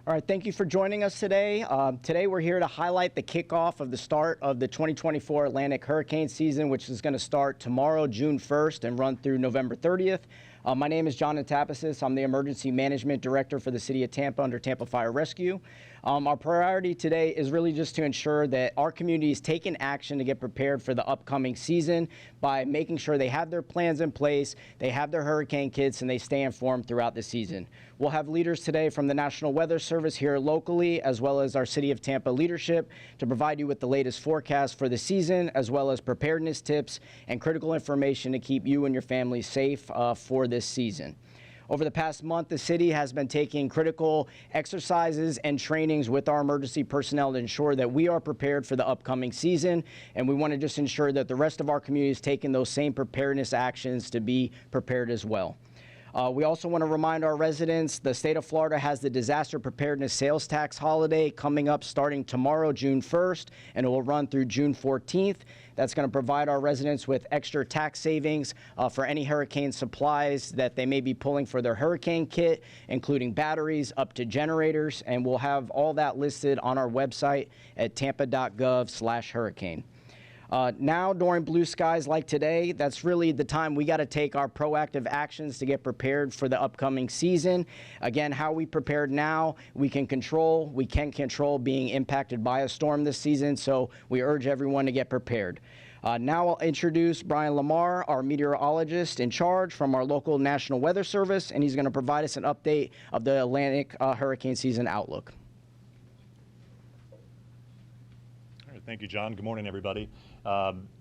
All right, thank you for joining us today. Today we're here to highlight the kickoff of the start of the 2024 Atlantic hurricane season, which is going to start tomorrow, June 1st, and run through November 30th. My name is John Antapasis. I'm the Emergency Management Director for the City of Tampa under Tampa Fire Rescue. Our priority today is really just to ensure that our community is taking action to get prepared for the upcoming season by making sure they have their plans in place, they have their hurricane kits, and they stay informed throughout the season. We'll have leaders today from the National Weather Service here locally, as well as our City of Tampa leadership, to provide you with the latest forecast for the season, as well as preparedness tips and critical information to keep you and your family safe for this season. Over the past month, the city has been taking critical exercises and trainings with our emergency personnel to ensure that we are prepared for the upcoming season, and we want to just ensure that the rest of our community is taking those same preparedness actions to be prepared as well. We also want to remind our residents the state of Florida has the Disaster Preparedness Sales Tax holiday coming up starting tomorrow, June 1st, and it will run through June 14th. That's going to provide our residents with extra tax savings for any hurricane supplies that they may be pulling for their hurricane kit, including batteries up to generators, and we'll have all that listed on our website at tampa.gov/hurricane. Now, during blue skies like today, that's really the time we got to take our proactive actions to get prepared for the upcoming season. Again, how we prepared now, we can control being impacted by a storm this season, so we urge everyone to get prepared. Now I'll introduce Brian Lamar, our meteorologist in charge from our local National Weather Service, and he's going to provide us an update of the Atlantic hurricane season outlook. All right, thank you, John. Good morning, everybody.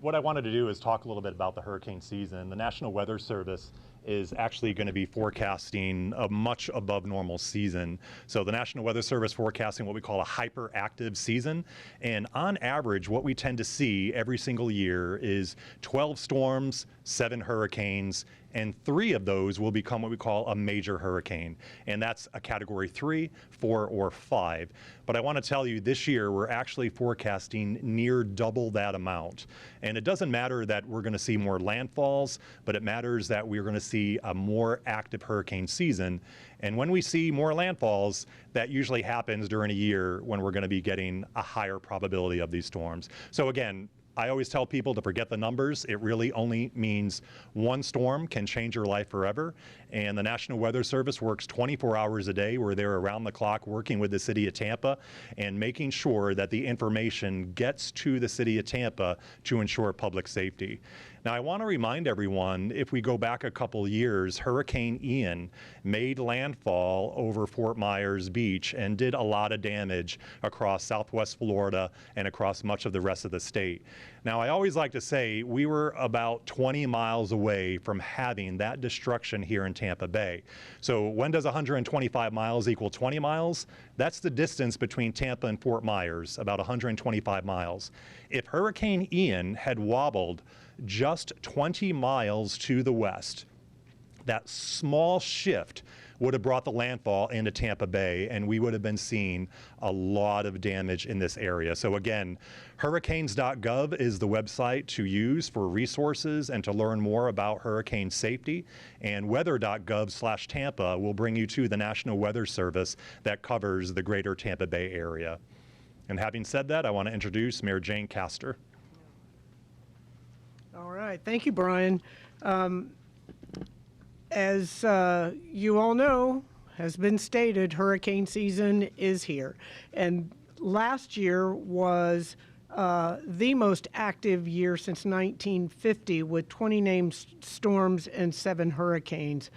What I wanted to do is talk a little bit about the hurricane season. The National Weather Service is actually going to be forecasting a much above normal season. So the National Weather Service forecasting what we call a hyperactive season. And on average, what we tend to see every single year is 12 storms, 7 hurricanes, and 3 of those will become what we call a major hurricane. And that's a category 3, 4, or 5. But I want to tell you this year, we're actually forecasting near double that amount. And it doesn't matter that we're going to see more landfalls, but it matters that we're going to see a more active hurricane season. And when we see more landfalls, that usually happens during a year when we're going to be getting a higher probability of these storms. So again, I always tell people to forget the numbers. It really only means one storm can change your life forever. And the National Weather Service works 24 hours a day. We're there around the clock working with the City of Tampa and making sure that the information gets to the City of Tampa to ensure public safety. Now, I want to remind everyone, if we go back a couple years, Hurricane Ian made landfall over Fort Myers Beach and did a lot of damage across Southwest Florida and across much of the rest of the state. Now, I always like to say we were about 20 miles away from having that destruction here in Tampa Bay. So when does 125 miles equal 20 miles? That's the distance between Tampa and Fort Myers, about 125 miles. If Hurricane Ian had wobbled just 20 miles to the west, that small shift would have brought the landfall into Tampa Bay, and we would have been seeing a lot of damage in this area. So again, hurricanes.gov is the website to use for resources and to learn more about hurricane safety, and weather.gov/Tampa will bring you to the National Weather Service that covers the greater Tampa Bay area. And having said that, I want to introduce Mayor Jane Castor. All right, thank you, Brian. As you all know, has been stated, hurricane season is here. And last year was the most active year since 1950 with 20 named storms and 7 hurricanes.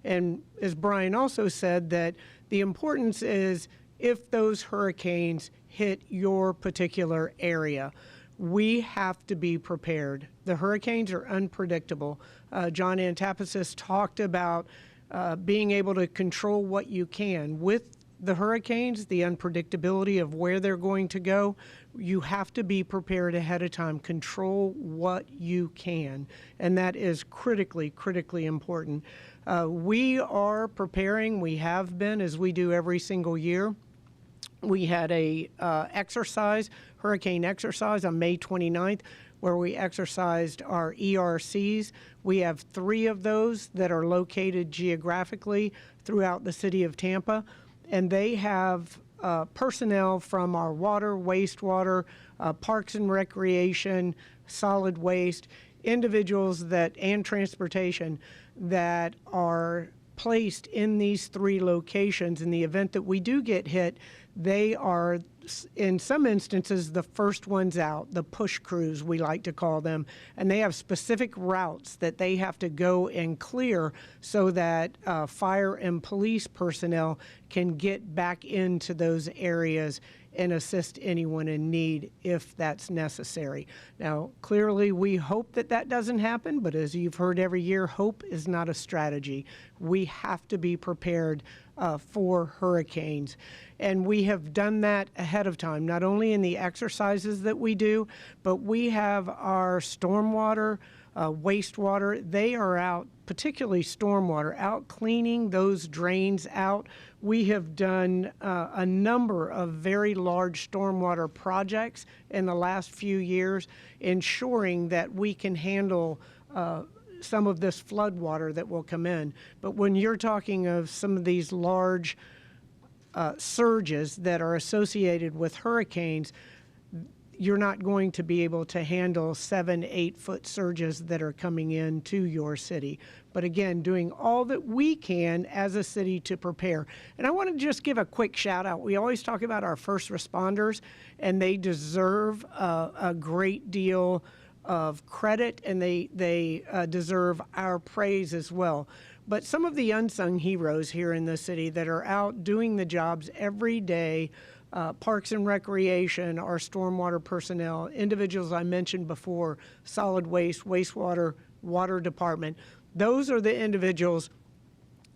And as Brian also said, that the importance is if those hurricanes hit your particular area, we have to be prepared. The hurricanes are unpredictable. John Antapasis talked about being able to control what you can. With the hurricanes, the unpredictability of where they're going to go, you have to be prepared ahead of time. Control what you can, and that is critically, critically important. We are preparing, we have been, as we do every single year. We had a hurricane exercise on May 29th, where we exercised our ERCs. We have 3 of those that are located geographically throughout the city of Tampa. and they have personnel from our water, wastewater, parks and recreation, solid waste, individuals and transportation that are placed in these 3 locations. In the event that we do get hit, they are, in some instances, the first ones out, the push crews, we like to call them, and they have specific routes that they have to go and clear so that fire and police personnel can get back into those areas and assist anyone in need if that's necessary. Now, clearly, we hope that that doesn't happen, but as you've heard every year, hope is not a strategy. We have to be prepared for hurricanes. And we have done that ahead of time, not only in the exercises that we do, but we have our stormwater, wastewater. They are out, particularly stormwater, out cleaning those drains out. We have done a number of very large stormwater projects in the last few years, ensuring that we can handle some of this flood water that will come in. But when you're talking of some of these large surges that are associated with hurricanes, you're not going to be able to handle 7-8 foot surges that are coming into your city. But again, doing all that we can as a city to prepare. And I want to just give a quick shout out. We always talk about our first responders, and they deserve a great deal of credit, and they deserve our praise as well. But some of the unsung heroes here in the city that are out doing the jobs every day, Parks and Recreation, our stormwater personnel, individuals I mentioned before, solid waste, wastewater, water department, those are the individuals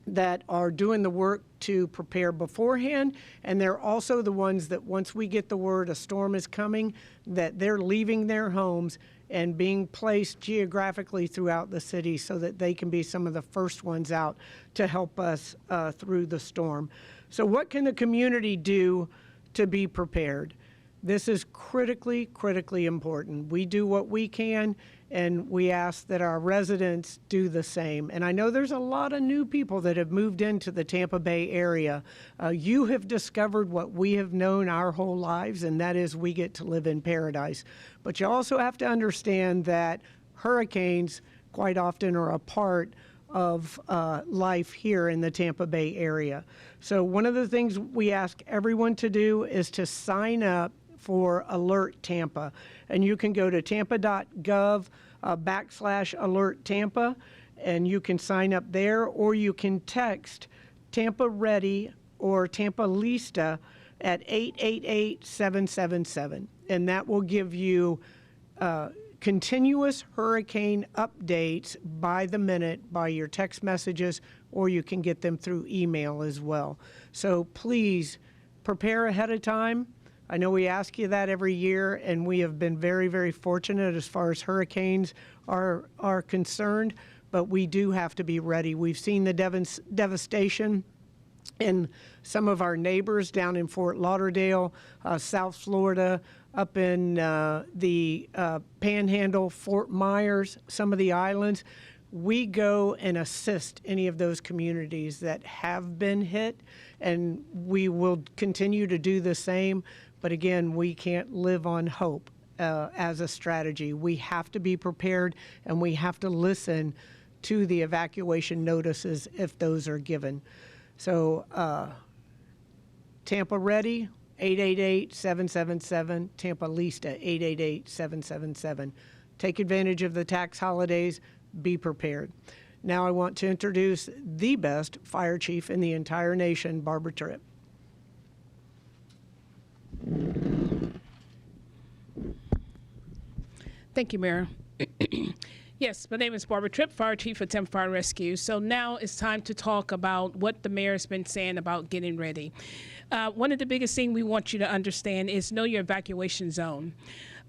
that are doing the work to prepare beforehand, and they're also the ones that once we get the word a storm is coming, that they're leaving their homes and being placed geographically throughout the city so that they can be some of the first ones out to help us through the storm. So what can the community do to be prepared? This is critically, critically important. We do what we can, and we ask that our residents do the same. And I know there's a lot of new people that have moved into the Tampa Bay area. You have discovered what we have known our whole lives, and that is we get to live in paradise. But you also have to understand that hurricanes quite often are a part of life here in the Tampa Bay area. So one of the things we ask everyone to do is to sign up for Alert Tampa. And you can go to tampa.gov/Alert Tampa, and you can sign up there, or you can text Tampa Ready or Tampa Lista at 888-777. And that will give you continuous hurricane updates by the minute by your text messages, or you can get them through email as well. So please prepare ahead of time. I know we ask you that every year, and we have been very, very fortunate as far as hurricanes are concerned, but we do have to be ready. We've seen the devastation in some of our neighbors down in Fort Lauderdale, South Florida, up in the Panhandle, Fort Myers, some of the islands. We go and assist any of those communities that have been hit, and we will continue to do the same. But again, we can't live on hope as a strategy. We have to be prepared, and we have to listen to the evacuation notices if those are given. So Tampa Ready, 888-777, Tampa Lista, 888-777. Take advantage of the tax holidays. Be prepared. Now I want to introduce the best fire chief in the entire nation, Barbara Tripp. Thank you, Mayor. Yes, my name is Barbara Tripp, Fire Chief for Tampa Fire Rescue. So now it's time to talk about what the mayor's been saying about getting ready. One of the biggest things we want you to understand is know your evacuation zone.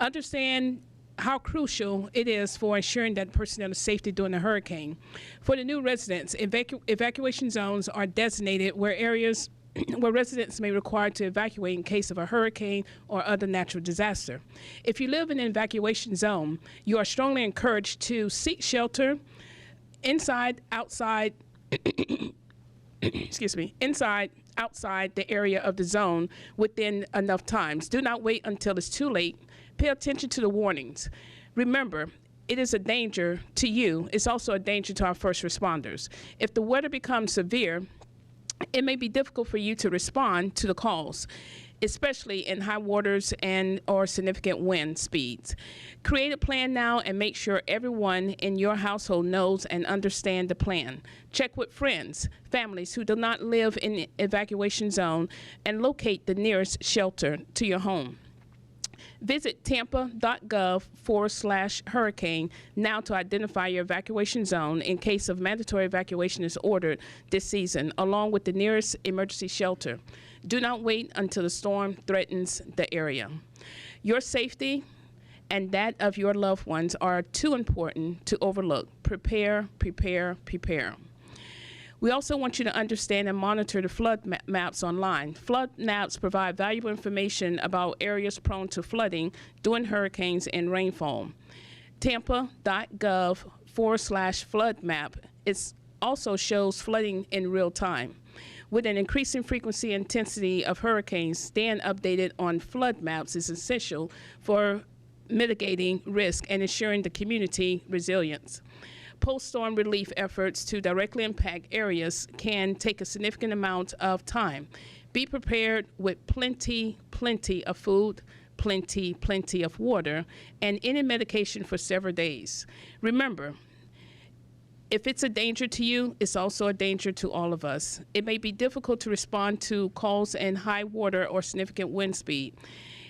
Understand how crucial it is for ensuring that personnel is safety during a hurricane. For the new residents, evacuation zones are designated where areas where residents may be required to evacuate in case of a hurricane or other natural disaster. If you live in an evacuation zone, you are strongly encouraged to seek shelter inside, outside, excuse me, inside, outside the area of the zone within enough times. Do not wait until it's too late. Pay attention to the warnings. Remember, it is a danger to you. It's also a danger to our first responders. If the weather becomes severe, it may be difficult for you to respond to the calls, especially in high waters and or significant wind speeds. Create a plan now and make sure everyone in your household knows and understands the plan. Check with friends, families who do not live in the evacuation zone, and locate the nearest shelter to your home. Visit tampa.gov/hurricane now to identify your evacuation zone in case of mandatory evacuation is ordered this season, along with the nearest emergency shelter. Do not wait until the storm threatens the area. Your safety and that of your loved ones are too important to overlook. Prepare, prepare, prepare. We also want you to understand and monitor the flood maps online. Flood maps provide valuable information about areas prone to flooding during hurricanes and rainfall. Tampa.gov/flood map also shows flooding in real time. With an increasing frequency and intensity of hurricanes, staying updated on flood maps is essential for mitigating risk and ensuring the community resilience. Post-storm relief efforts to directly impact areas can take a significant amount of time. Be prepared with plenty of food, plenty of water, and any medication for several days. Remember, if it's a danger to you, it's also a danger to all of us. It may be difficult to respond to calls in high water or significant wind speed.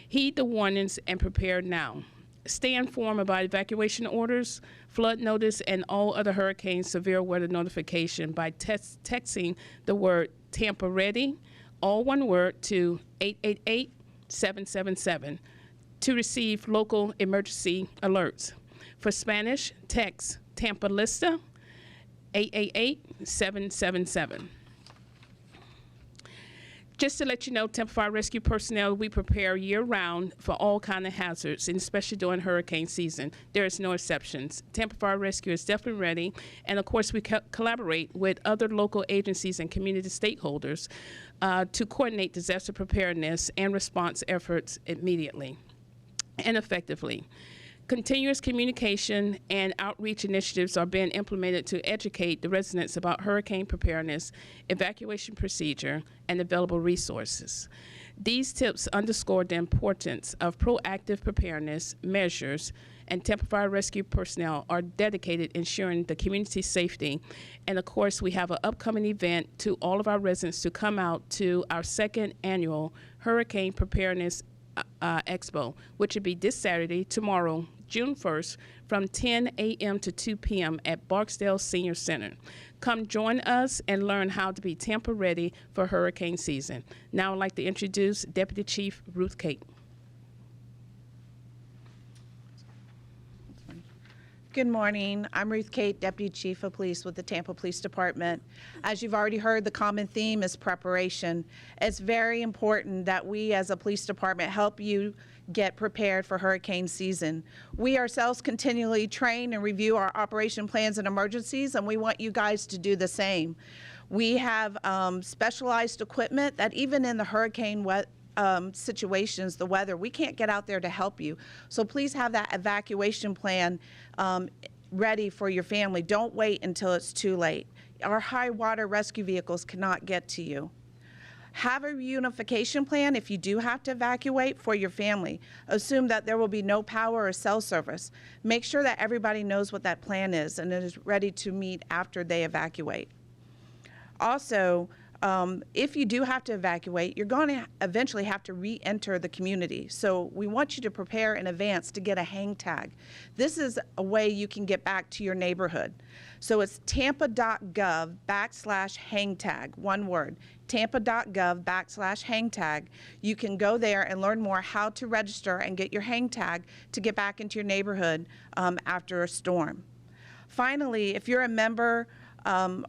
Heed the warnings and prepare now. Stay informed about evacuation orders, flood notice, and all other hurricane severe weather notification by texting the word Tampa Ready, all one word, to 888-777 to receive local emergency alerts. For Spanish, text Tampa Lista, 888-777. Just to let you know, Tampa Fire Rescue personnel, we prepare year-round for all kinds of hazards, and especially during hurricane season. There is no exceptions. Tampa Fire Rescue is definitely ready, and of course we collaborate with other local agencies and community stakeholders to coordinate disaster preparedness and response efforts immediately and effectively. Continuous communication and outreach initiatives are being implemented to educate the residents about hurricane preparedness, evacuation procedure, and available resources. These tips underscore the importance of proactive preparedness measures, and Tampa Fire Rescue personnel are dedicated ensuring the community safety. And of course, we have an upcoming event to all of our residents to come out to our second annual Hurricane Preparedness Expo, which will be this Saturday, tomorrow, June 1st, from 10 a.m. to 2 p.m. at Barksdale Senior Center. Come join us and learn how to be Tampa ready for hurricane season. Now I'd like to introduce Deputy Chief Ruth Cate. Good morning. I'm Ruth Cate, Deputy Chief of Police with the Tampa Police Department. As you've already heard, the common theme is preparation. It's very important that we as a police department help you get prepared for hurricane season. We ourselves continually train and review our operation plans and emergencies, and we want you guys to do the same. We have specialized equipment that even in the hurricane situations, the weather, we can't get out there to help you. So please have that evacuation plan ready for your family. Don't wait until it's too late. Our high water rescue vehicles cannot get to you. Have a reunification plan if you do have to evacuate for your family. Assume that there will be no power or cell service. Make sure that everybody knows what that plan is and is ready to meet after they evacuate. Also, if you do have to evacuate, you're going to eventually have to re-enter the community. So we want you to prepare in advance to get a hang tag. This is a way you can get back to your neighborhood. So it's tampa.gov/hang tag, one word, tampa.gov/hang tag. You can go there and learn more how to register and get your hang tag to get back into your neighborhood after a storm. Finally, if you're a member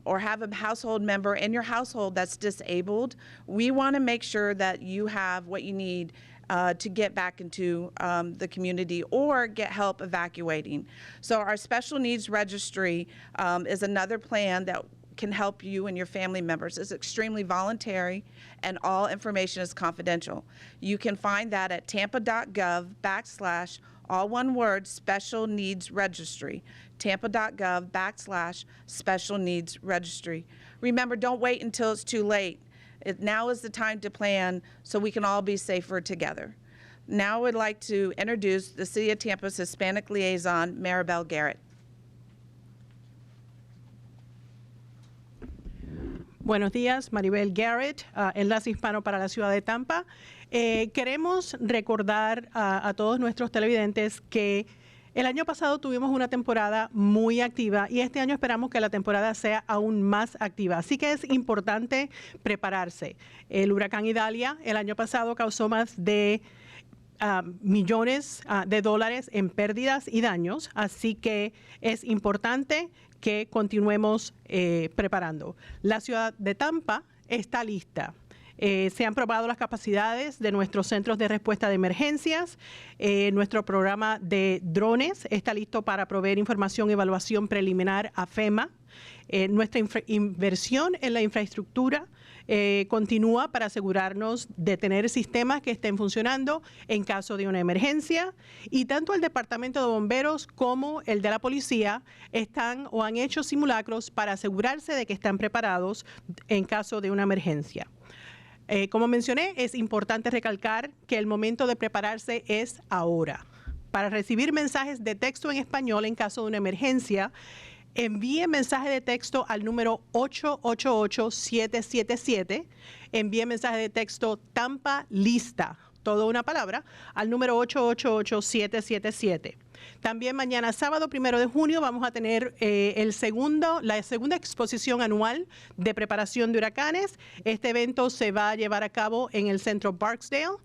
or have a household member in your household that's disabled, we want to make sure that you have what you need to get back into the community or get help evacuating. So our special needs registry is another plan that can help you and your family members. It's extremely voluntary, and all information is confidential. You can find that at tampa.gov/ all one word, Special Needs Registry. Tampa.gov/ Special Needs Registry. Remember, don't wait until it's too late. Now is the time to plan so we can all be safer together. Now I would like to introduce the City of Tampa's Hispanic Liaison, Maribel Garrett. Buenos días, Maribel Garrett, Enlace Hispano para la Ciudad de Tampa. Queremos recordar a todos nuestros televidentes que el año pasado tuvimos una temporada muy activa y este año esperamos que la temporada sea aún más activa. Así que es importante prepararse. El huracán Idalia el año pasado causó más de millones de dólares en pérdidas y daños, así que es importante que continuemos preparando. La ciudad de Tampa está lista. Se han probado las capacidades de nuestros centros de respuesta de emergencias. Nuestro programa de drones está listo para proveer información y evaluación preliminar a FEMA. Nuestra inversión en la infraestructura continúa para asegurarnos de tener sistemas que estén funcionando en caso de una emergencia, y tanto el Departamento de Bomberos como el de la Policía están o han hecho simulacros para asegurarse de que están preparados en caso de una emergencia. Como mencioné, es importante recalcar que el momento de prepararse es ahora. Para recibir mensajes de texto en español en caso de una emergencia, envíe mensaje de texto al número 888-777. Envíe mensaje de texto Tampa Lista, toda una palabra, al número 888-777. También mañana, sábado 1 de junio, vamos a tener la segunda exposición anual de preparación de huracanes. Este evento se va a llevar a cabo en el centro Barksdale,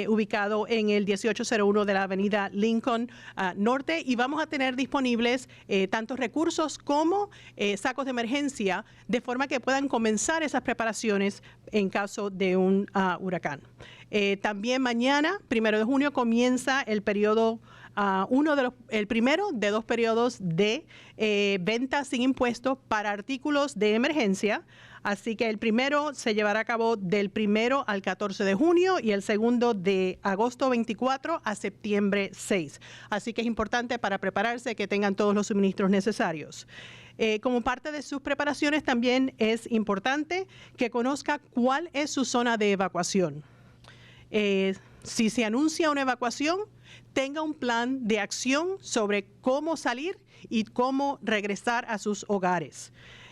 ubicado en el 1801 de la avenida Lincoln Norte, y vamos a tener disponibles tantos recursos como sacos de emergencia, de forma que puedan comenzar esas preparaciones en caso de un huracán. También mañana, 1 de junio, comienza el periodo el primero de dos periodos de ventas sin impuestos para artículos de emergencia. Así que el primero se llevará a cabo del 1 al 14 de junio y el segundo de agosto 24 a septiembre 6. Así que es importante para prepararse que tengan todos los suministros necesarios. Como parte de sus preparaciones, también es importante que conozca cuál es su zona de evacuación. Si se anuncia una evacuación, tenga un plan de acción sobre cómo salir y cómo regresar a sus hogares.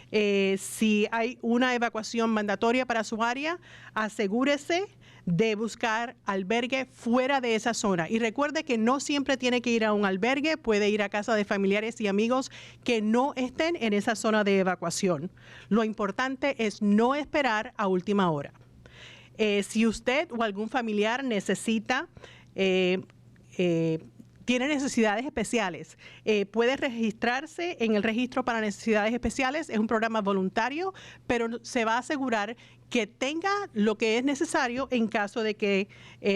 Si hay una evacuación mandatoria para su área, asegúrese de buscar albergue fuera de esa zona. Y recuerde que no siempre tiene que ir a un albergue, puede ir a casa de familiares y amigos que no estén en esa zona de evacuación. Lo importante es no esperar a última hora. Si usted o algún familiar necesita tiene necesidades especiales, puede registrarse en el registro para necesidades especiales. Es un programa voluntario, pero se va a asegurar que tenga lo que es necesario en caso de que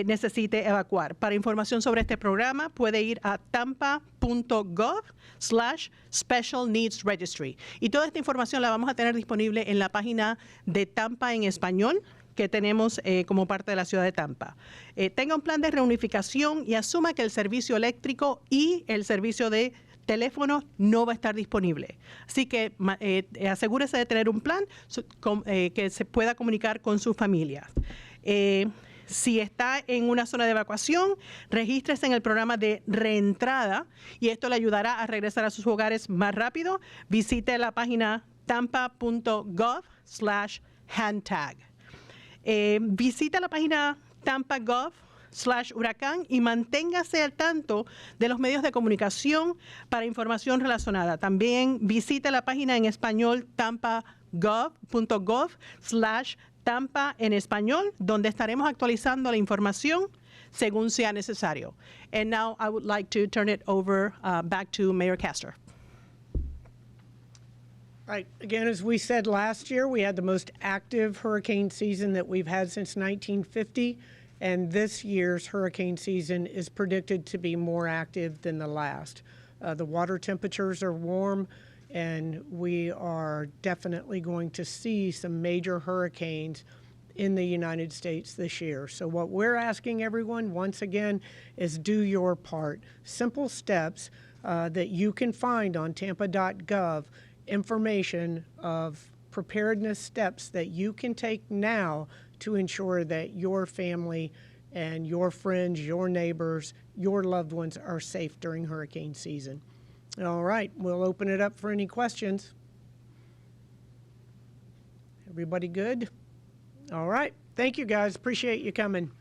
necesite evacuar. Para información sobre este programa, puede ir a tampa.gov/Special Needs Registry. Y toda esta información la vamos a tener disponible en la página de Tampa en español, que tenemos como parte de la ciudad de Tampa. Tenga un plan de reunificación y asuma que el servicio eléctrico y el servicio de teléfono no va a estar disponible. Así que asegúrese de tener un plan que se pueda comunicar con su familia. Si está en una zona de evacuación, regístrese en el programa de reentrada y esto le ayudará a regresar a sus hogares más rápido. Visite la página tampa.gov/handtag. Visita la página tampa.gov/huracán y manténgase al tanto de los medios de comunicación para información relacionada. También visite la página en español tampa.gov.gov/Tampa en español, donde estaremos actualizando la información según sea necesario. And now I would like to turn it over back to Mayor Castor. Right. Again, as we said last year, we had the most active hurricane season that we've had since 1950, and this year's hurricane season is predicted to be more active than the last. The water temperatures are warm, and we are definitely going to see some major hurricanes in the United States this year. So what we're asking everyone, once again, is do your part. Simple steps that you can find on tampa.gov, information of preparedness steps that you can take now to ensure that your family and your friends, your neighbors, your loved ones are safe during hurricane season. All right, we'll open it up for any questions. Everybody good? All right, thank you guys, appreciate you coming.